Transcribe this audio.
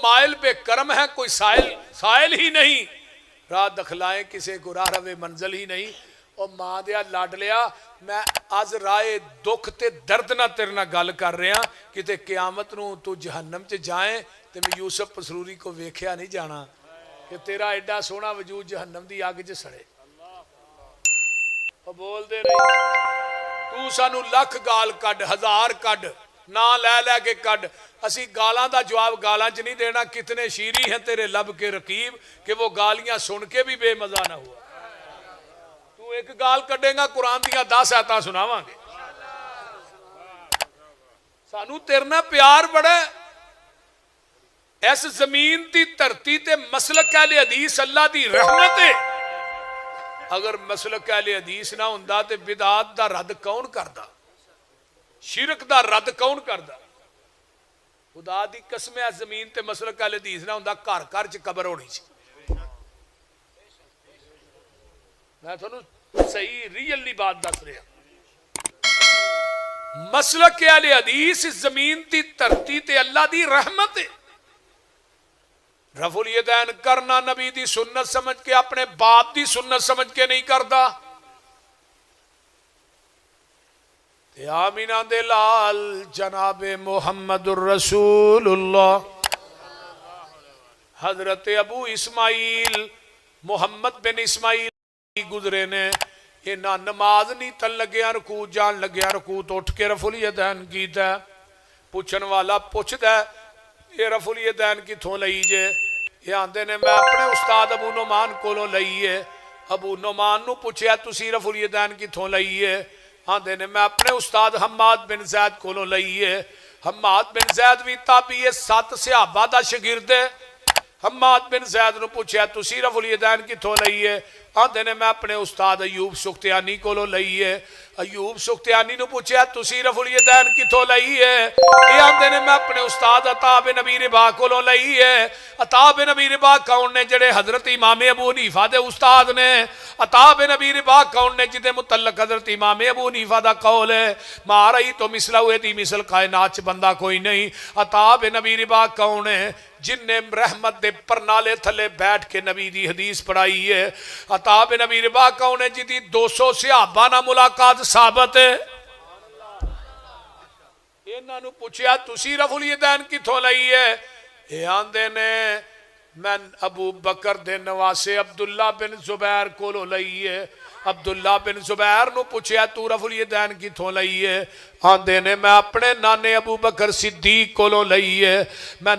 مائل پہ کرم ہے، کوئی سائل ہی نہیں، راہ دکھلائیں کسے کو راہ روے منزل ہی نہیں۔ اور ماں دیا لاڈ لیا، میں آج رائے دکھ تے درد نہ تیرے نہ گل کر رہا کہ تے قیامت نو تو جہنم چ جائیں تے میں یوسف پسروری کو ویکھیا نہیں جانا کہ تیرا ایڈا سونا وجود جہنم دی آگ چ سڑے۔ اور بول دے نہیں، تو سانو لکھ گال کڈ، ہزار کڈ، نہ لے لے کے کڈ، اسی گالاں دا جواب گالاں چ نہیں دینا۔ کتنے شیریں ہیں تیرے لب کے رقیب کہ وہ گالیاں سن کے بھی بے مزہ نہ ہوا۔ تو ایک گال کڈے گا قرآن دیاں 10 آیتاں سناواں گے۔ سانو تیرنا پیار بڑا ہے۔ اس زمین دی دھرتی تے مسلک اہل حدیث اللہ دی رحمت ہے۔ اگر مسلک اہل حدیث نہ ہوندا تے بدعات دا رد کون کردا، شرک دا رد کون کردا؟ خدا دی قسم ہے زمین تے مسلک اہل حدیث نہ ہوندا گھر گھر چ قبر ہونی سی۔ میں تھانوں صحیح ریئلی بات دس رہا، مسلک اہل حدیث زمین دی دھرتی تے اللہ دی رحمت ہے۔ رفع الیدین کرنا نبی دی سنت سمجھ کے، اپنے باپ دی سنت سمجھ کے نہیں کردا۔ آمینہ دے لال جناب محمد الرسول اللہ حضرت ابو اسماعیل محمد بن اسماعیل گزرے نے، یہ نہ نماز نہیں تن لگیا رکوع جان لگیا رکوع تو اٹھ کے رفع الیدین کیتا ہے۔ پوچھن والا پوچھدا ہے یہ رفع الیدین کتھوں لئی جے؟ یہ آندے نے میں اپنے استاد ابو نعمان کولوں لئیے۔ ابو نعمان نو پوچھیا تسی رفع الیدین کتھوں لئیے؟ آندے نے میں اپنے استاد حماد بن زید کولوں لئیے۔ حماد بن زید بھی تابعی 7 صحابہ دا شاگرد ہے۔ حماد بن زید نو پوچھیا تسی رفع الیدین کتھوں لئیے؟ آندے نے میں اپنے استاد ایوب سختیانی کولوں لئیے۔ ایوب سختیانی نو پوچھیا تسی رفع الیدین کتھوں لئیے؟ یہ آندے نے میں اپنے استاد عطا بن ابی رباح کولوں لئیے۔ عطا بن ابی رباح کون نے؟ جڑے حضرت امام ابو حنیفہ دے استاد نے۔ عطا بن ابی رباح کون نے؟ جدے متعلق حضرت امام ابو حنیفہ دا قول ہے ما رئی تو مثلہ ہوئے دی مثل کائنات چ بندہ کوئی نہیں۔ عطا بن ابی رباح کون ہے؟ جن نے رحمت دے پرنالے تھلے بیٹھ کے نبی دی حدیث پڑھائی ہے۔ عطا بن ابی رباح کون ہے؟ جدی 200 صحابہ نہ ملاقات ثابت ہے۔ انہاں نو پوچھیا تسی رفع الیدین کتھوں لئیے؟ اے آندے نے میں ابو بکر دے نواسے عبداللہ بن زبیر کولوں لئیے۔ عبداللہ بن زبیر نو پوچھیا تو رفع الیدین کتھوں لئیے؟ آندے نے میں اپنے نانے ابو بکر صدیق کولوں لئیے۔ میں